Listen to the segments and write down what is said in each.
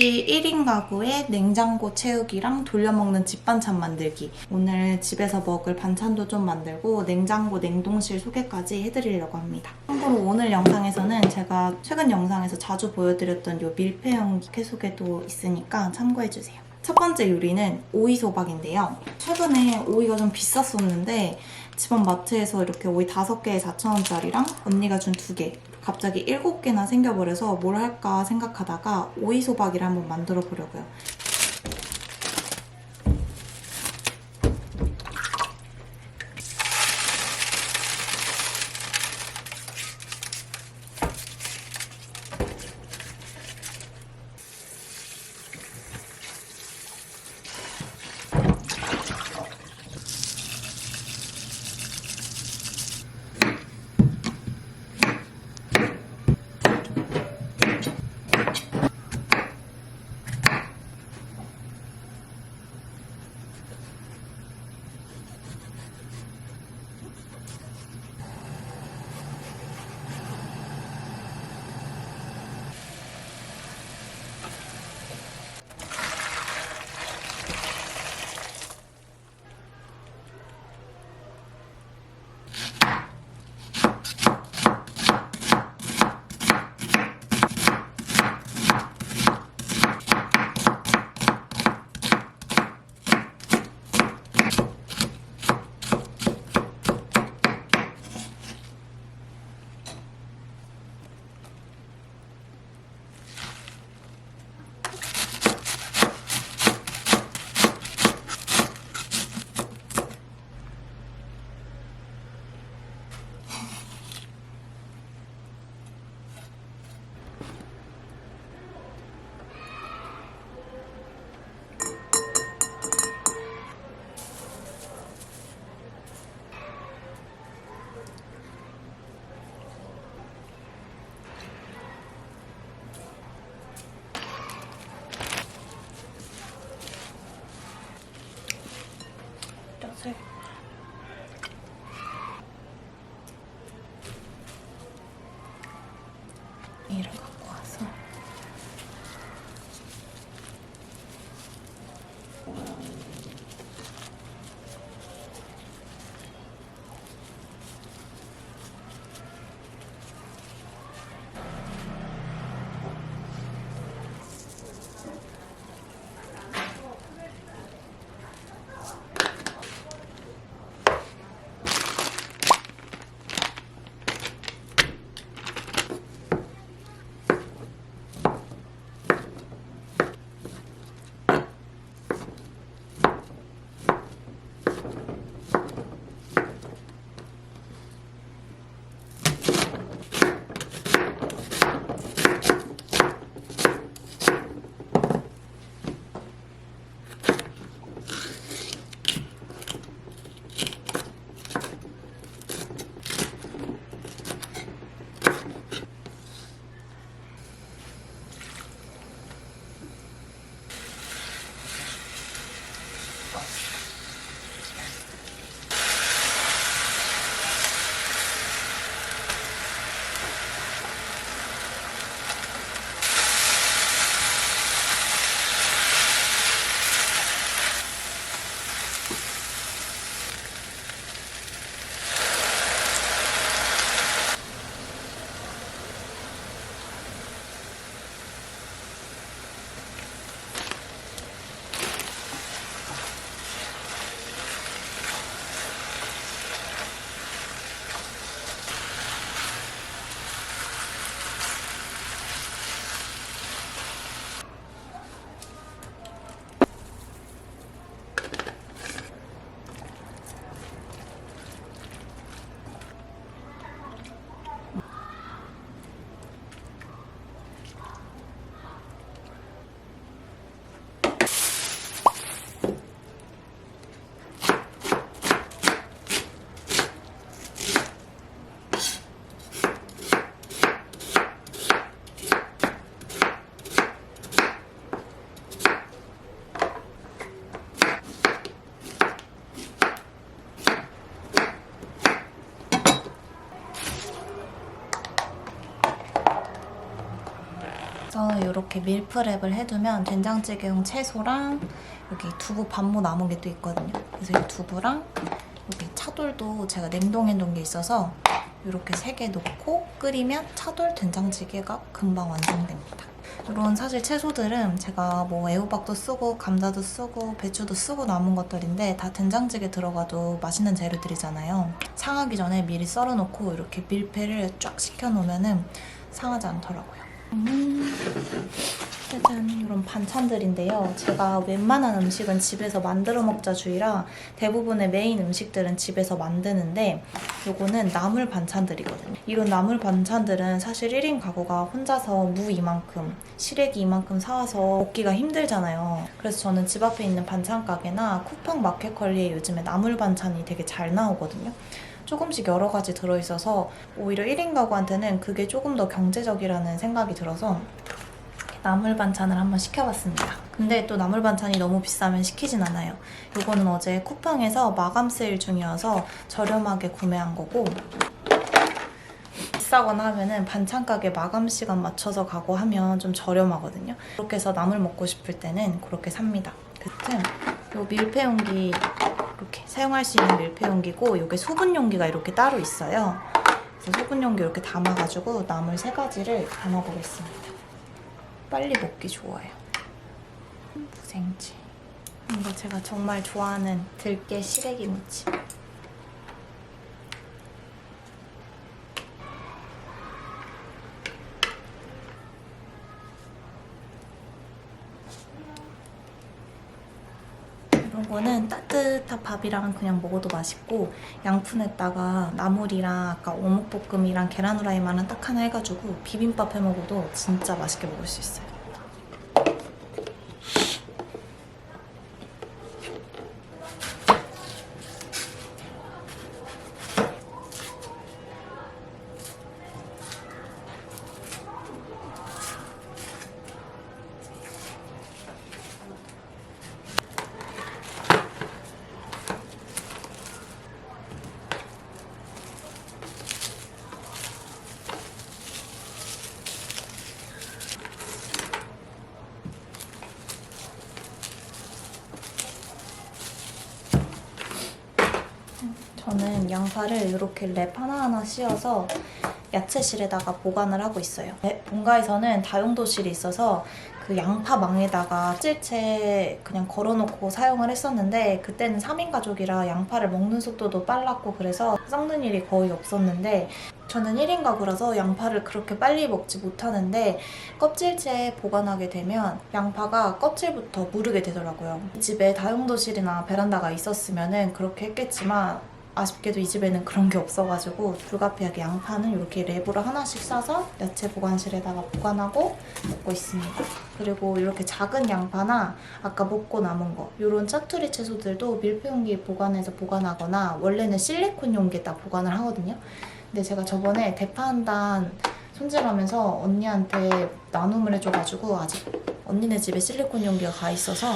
김치 1인 가구에 냉장고 채우기랑 돌려먹는 집반찬 만들기. 오늘 집에서 먹을 반찬도 좀 만들고 냉장고 냉동실 소개까지 해드리려고 합니다. 참고로 오늘 영상에서는 제가 최근 영상에서 자주 보여드렸던 이 밀폐형 깨소개도 있으니까 참고해주세요. 첫 번째 요리는 오이소박인데요. 최근에 오이가 좀 비쌌었는데 집안 마트에서 이렇게 오이 5개에 4,000원짜리랑 언니가 준 2개, 갑자기 7개나 생겨버려서 뭘 할까 생각하다가 오이소박이를 한번 만들어 보려고요. 이를 갖고 와서 그래서 이렇게 밀프렙을 해두면 된장찌개용 채소랑 여기 두부 반모 남은 게 또 있거든요. 그래서 이 두부랑 여기 차돌도 제가 냉동해 놓은 게 있어서 이렇게 3개 넣고 끓이면 차돌 된장찌개가 금방 완성됩니다. 이런 사실 채소들은 제가 뭐 애호박도 쓰고 감자도 쓰고 배추도 쓰고 남은 것들인데 다 된장찌개 들어가도 맛있는 재료들이잖아요. 상하기 전에 미리 썰어놓고 이렇게 밀폐를 쫙 시켜놓으면 상하지 않더라고요. 짜잔, 이런 반찬들인데요. 제가 웬만한 음식은 집에서 만들어 먹자 주의라 대부분의 메인 음식들은 집에서 만드는데 요거는 나물 반찬들이거든요. 이런 나물 반찬들은 사실 1인 가구가 혼자서 무 이만큼, 시래기 이만큼 사와서 먹기가 힘들잖아요. 그래서 저는 집 앞에 있는 반찬 가게나 쿠팡 마켓컬리에 요즘에 나물 반찬이 되게 잘 나오거든요. 조금씩 여러 가지 들어있어서 오히려 1인 가구한테는 그게 조금 더 경제적이라는 생각이 들어서 나물 반찬을 한번 시켜봤습니다. 근데 또 나물 반찬이 너무 비싸면 시키진 않아요. 이거는 어제 쿠팡에서 마감 세일 중이어서 저렴하게 구매한 거고 비싸거나 하면은 반찬 가게 마감 시간 맞춰서 가고 하면 좀 저렴하거든요. 그렇게 해서 나물 먹고 싶을 때는 그렇게 삽니다. 그쯤 요 밀폐 용기 이렇게 사용할 수 있는 밀폐 용기고 이게 소분 용기가 이렇게 따로 있어요. 그래서 소분 용기 이렇게 담아가지고 나물 3가지를 담아보겠습니다. 빨리 먹기 좋아요. 무생채. 이거 제가 정말 좋아하는 들깨 시래기 무침. 이런 거는 따뜻한 밥이랑 그냥 먹어도 맛있고 양푼에다가 나물이랑 아까 어묵볶음이랑 계란 후라이만은 딱 하나 해가지고 비빔밥 해 먹어도 진짜 맛있게 먹을 수 있어요. 저는 양파를 이렇게 랩 하나하나 씌워서 야채실에다가 보관을 하고 있어요. 본가에서는 다용도실이 있어서 그 양파망에다가 껍질채 그냥 걸어놓고 사용을 했었는데 그때는 3인 가족이라 양파를 먹는 속도도 빨랐고 그래서 썩는 일이 거의 없었는데 저는 1인 가구라서 양파를 그렇게 빨리 먹지 못하는데 껍질채 보관하게 되면 양파가 껍질부터 무르게 되더라고요. 집에 다용도실이나 베란다가 있었으면 그렇게 했겠지만 아쉽게도 이 집에는 그런 게 없어가지고 불가피하게 양파는 이렇게 랩으로 하나씩 싸서 야채 보관실에다가 보관하고 먹고 있습니다. 그리고 이렇게 작은 양파나 아까 먹고 남은 거 이런 짜투리 채소들도 밀폐용기에 보관해서 보관하거나 원래는 실리콘 용기에다 보관을 하거든요. 근데 제가 저번에 대파 한 단 손질하면서 언니한테 나눔을 해줘가지고 아직 언니네 집에 실리콘 용기가 가 있어서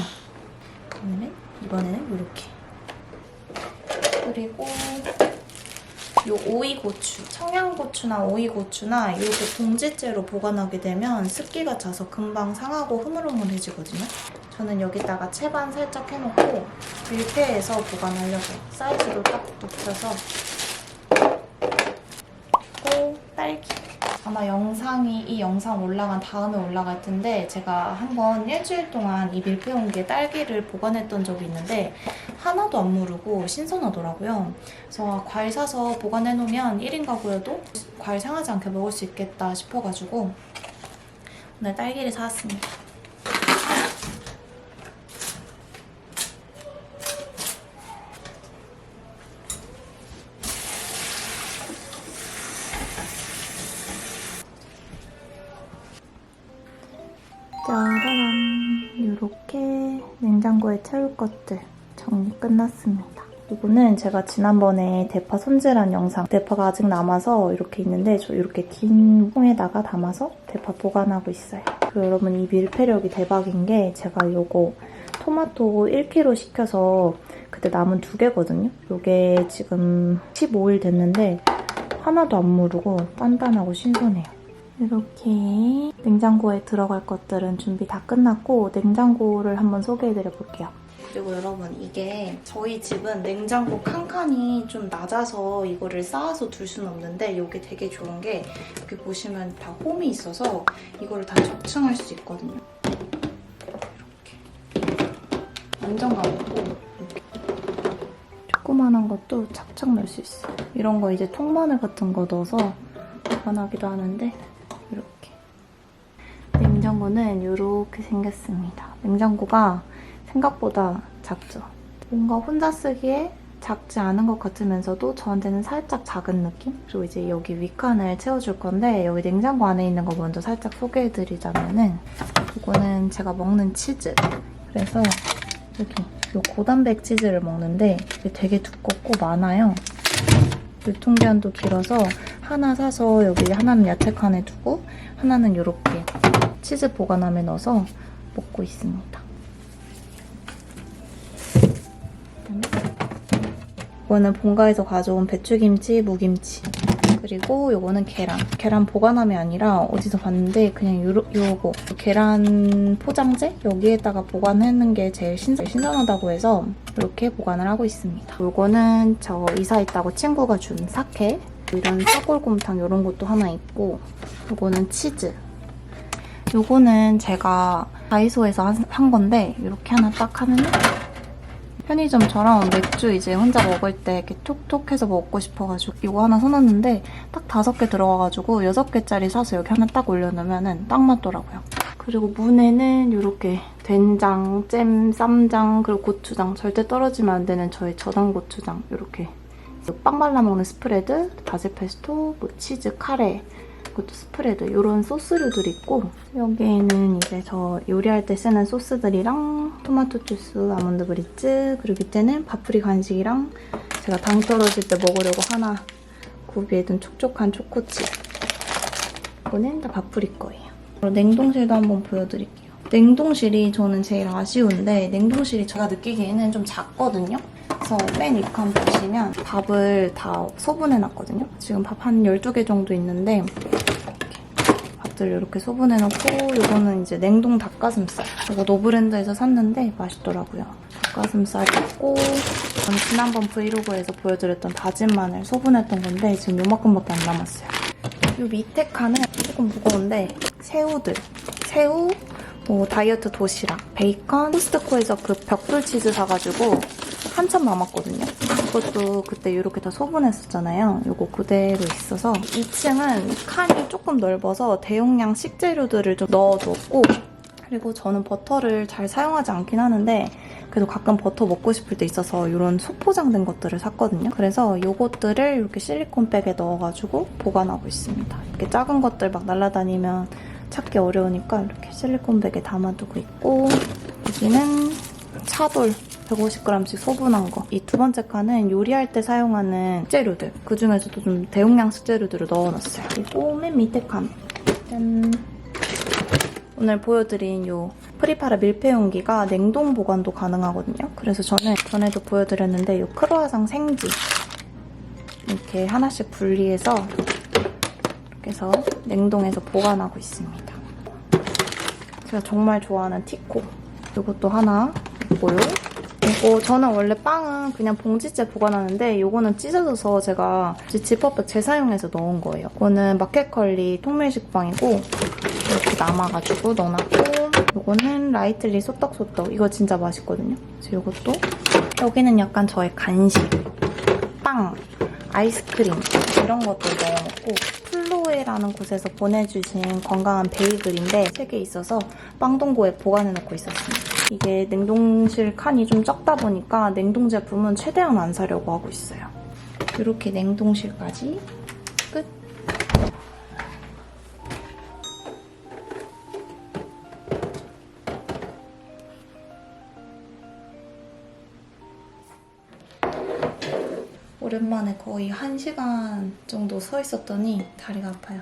이번에는 이렇게 그리고 요 오이고추, 청양고추나 오이고추나 이렇게 봉지째로 보관하게 되면 습기가 차서 금방 상하고 흐물흐물해지거든요. 저는 여기다가 채반 살짝 해놓고 밀폐해서 보관하려고요. 사이즈도 딱 높여서. 그리고 딸기. 아마 이 영상 올라간 다음에 올라갈 텐데 제가 한번 일주일 동안 이 밀폐용기에 딸기를 보관했던 적이 있는데 하나도 안 무르고 신선하더라고요. 그래서 과일 사서 보관해놓으면 1인 가구여도 과일 상하지 않게 먹을 수 있겠다 싶어가지고 오늘 딸기를 사왔습니다. 짜라란, 이렇게 냉장고에 채울 것들 정리 끝났습니다. 이거는 제가 지난번에 대파 손질한 영상, 대파가 아직 남아서 이렇게 있는데 저 이렇게 긴 통에다가 담아서 대파 보관하고 있어요. 그리고 여러분 이 밀폐력이 대박인 게 제가 요거 토마토 1kg 시켜서 그때 남은 2개거든요. 요게 지금 15일 됐는데 하나도 안 무르고 단단하고 신선해요. 이렇게 냉장고에 들어갈 것들은 준비 다 끝났고 냉장고를 한번 소개해드려 볼게요. 그리고 여러분 이게 저희 집은 냉장고 칸칸이 좀 낮아서 이거를 쌓아서 둘 수는 없는데 이게 되게 좋은 게 여기 보시면 다 홈이 있어서 이거를 다 적층할 수 있거든요. 이렇게 안정감 있고 이렇게 조그만한 것도 착착 넣을 수 있어요. 이런 거 이제 통마늘 같은 거 넣어서 보관하기도 하는데 이렇게 냉장고는 이렇게 생겼습니다. 냉장고가 생각보다 작죠. 뭔가 혼자 쓰기에 작지 않은 것 같으면서도 저한테는 살짝 작은 느낌? 그리고 이제 여기 윗칸을 채워줄 건데 여기 냉장고 안에 있는 거 먼저 살짝 소개해드리자면은 이거는 제가 먹는 치즈. 그래서 여기 이 고단백 치즈를 먹는데 이게 되게 두껍고 많아요. 유통기한도 길어서 하나 사서 여기 하나는 야채 칸에 두고 하나는 이렇게 치즈 보관함에 넣어서 먹고 있습니다. 이거는 본가에서 가져온 배추김치, 무김치. 그리고 이거는 계란. 계란 보관함이 아니라 어디서 봤는데 그냥 요거 계란 포장재? 여기에다가 보관하는 게 제일 신선하다고 해서 이렇게 보관을 하고 있습니다. 이거는 저 이사 있다고 친구가 준 사케. 이런 사골곰탕 이런 것도 하나 있고 이거는 치즈. 요거는 제가 다이소에서 한 건데 이렇게 하나 딱 하면 편의점처럼 맥주 이제 혼자 먹을 때 이렇게 톡톡 해서 먹고 싶어가지고 이거 하나 사놨는데 딱 5개 들어가가지고 6개짜리 사서 여기 하나 딱 올려놓으면 딱 맞더라고요. 그리고 문에는 이렇게 된장, 잼, 쌈장, 그리고 고추장 절대 떨어지면 안 되는 저희 저당 고추장 이렇게 빵 발라 먹는 스프레드, 바질 페스토, 뭐 치즈, 카레 그것도 스프레드 이런 소스류들이 있고 여기에는 이제 저 요리할 때 쓰는 소스들이랑 토마토 주스, 아몬드 브리츠 그리고 밑에는 밥풀이 간식이랑 제가 당 떨어질 때 먹으려고 하나 구비해둔 촉촉한 초코칩 이거는 다 밥풀이 거예요. 냉동실도 한번 보여드릴게요. 냉동실이 저는 제일 아쉬운데 냉동실이 제가 느끼기에는 좀 작거든요. 그래서 맨 윗칸 보시면 밥을 다 소분해놨거든요. 지금 밥 한 12개 정도 있는데 밥들 이렇게 소분해놓고 이거는 이제 냉동 닭가슴살. 이거 노브랜드에서 샀는데 맛있더라고요. 닭가슴살 있고 저는 지난번 브이로그에서 보여드렸던 다진 마늘 소분했던 건데 지금 요만큼밖에 안 남았어요. 이 밑에 칸은 조금 무거운데 새우들. 새우, 뭐 다이어트 도시락, 베이컨, 코스트코에서 그 벽돌 치즈 사가지고 한참 남았거든요. 이것도 그때 이렇게 다 소분했었잖아요. 이거 그대로 있어서 2층은 칸이 조금 넓어서 대용량 식재료들을 좀 넣어두었고 그리고 저는 버터를 잘 사용하지 않긴 하는데 그래도 가끔 버터 먹고 싶을 때 있어서 이런 소포장된 것들을 샀거든요. 그래서 이것들을 이렇게 실리콘백에 넣어가지고 보관하고 있습니다. 이렇게 작은 것들 막 날아다니면 찾기 어려우니까 이렇게 실리콘백에 담아두고 있고 여기는 차돌 150g씩 소분한 거. 이 두 번째 칸은 요리할 때 사용하는 식재료들. 그중에서도 좀 대용량 식재료들을 넣어놨어요. 그리고 맨 밑에 칸. 짠. 오늘 보여드린 요 프리파라 밀폐 용기가 냉동 보관도 가능하거든요. 그래서 저는 전에도 보여드렸는데 요 크루아상 생지 이렇게 하나씩 분리해서 이렇게 해서 냉동해서 보관하고 있습니다. 제가 정말 좋아하는 티코. 이것도 하나 있고요. 이거 저는 원래 빵은 그냥 봉지째 보관하는데 이거는 찢어져서 제가 지퍼백 재사용해서 넣은 거예요. 이거는 마켓컬리 통밀식빵이고 이렇게 남아가지고 넣어놨고 이거는 라이틀리 소떡소떡. 이거 진짜 맛있거든요. 그래서 이것도 여기는 약간 저의 간식, 빵, 아이스크림 이런 것들 넣어놓고 플로에라는 곳에서 보내주신 건강한 베이글인데 3개 있어서 빵동고에 보관해놓고 있었습니다. 이게 냉동실 칸이 좀 적다 보니까 냉동 제품은 최대한 안 사려고 하고 있어요. 이렇게 냉동실까지 끝! 오랜만에 거의 1시간 정도 서 있었더니 다리가 아파요.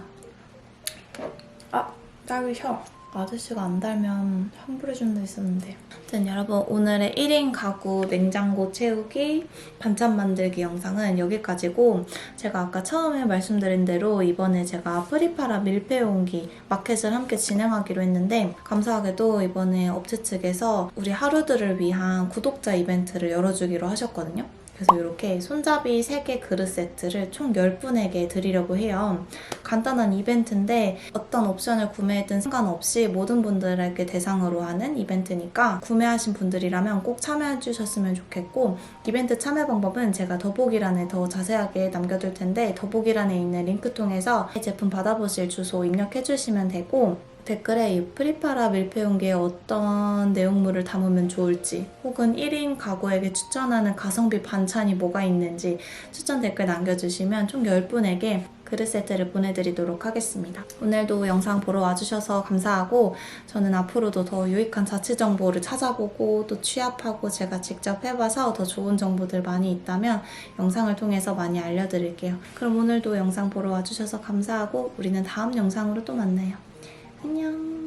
아, 땀이 셔. 아저씨가 안 달면 환불해준다 했었는데요. 아무튼 여러분 오늘의 1인 가구 냉장고 채우기 반찬 만들기 영상은 여기까지고 제가 아까 처음에 말씀드린 대로 이번에 제가 프리파라 밀폐 용기 마켓을 함께 진행하기로 했는데 감사하게도 이번에 업체 측에서 우리 하루들을 위한 구독자 이벤트를 열어주기로 하셨거든요. 그래서 이렇게 손잡이 3개 그릇 세트를 총 10분에게 드리려고 해요. 간단한 이벤트인데 어떤 옵션을 구매했든 상관없이 모든 분들에게 대상으로 하는 이벤트니까 구매하신 분들이라면 꼭 참여해 주셨으면 좋겠고 이벤트 참여 방법은 제가 더보기란에 더 자세하게 남겨둘 텐데 더보기란에 있는 링크 통해서 제품 받아보실 주소 입력해 주시면 되고 댓글에 이 프리파라 밀폐용기에 어떤 내용물을 담으면 좋을지 혹은 1인 가구에게 추천하는 가성비 반찬이 뭐가 있는지 추천 댓글 남겨주시면 총 10분에게 그릇 세트를 보내드리도록 하겠습니다. 오늘도 영상 보러 와주셔서 감사하고 저는 앞으로도 더 유익한 자취 정보를 찾아보고 또 취합하고 제가 직접 해봐서 더 좋은 정보들 많이 있다면 영상을 통해서 많이 알려드릴게요. 그럼 오늘도 영상 보러 와주셔서 감사하고 우리는 다음 영상으로 또 만나요. 안녕.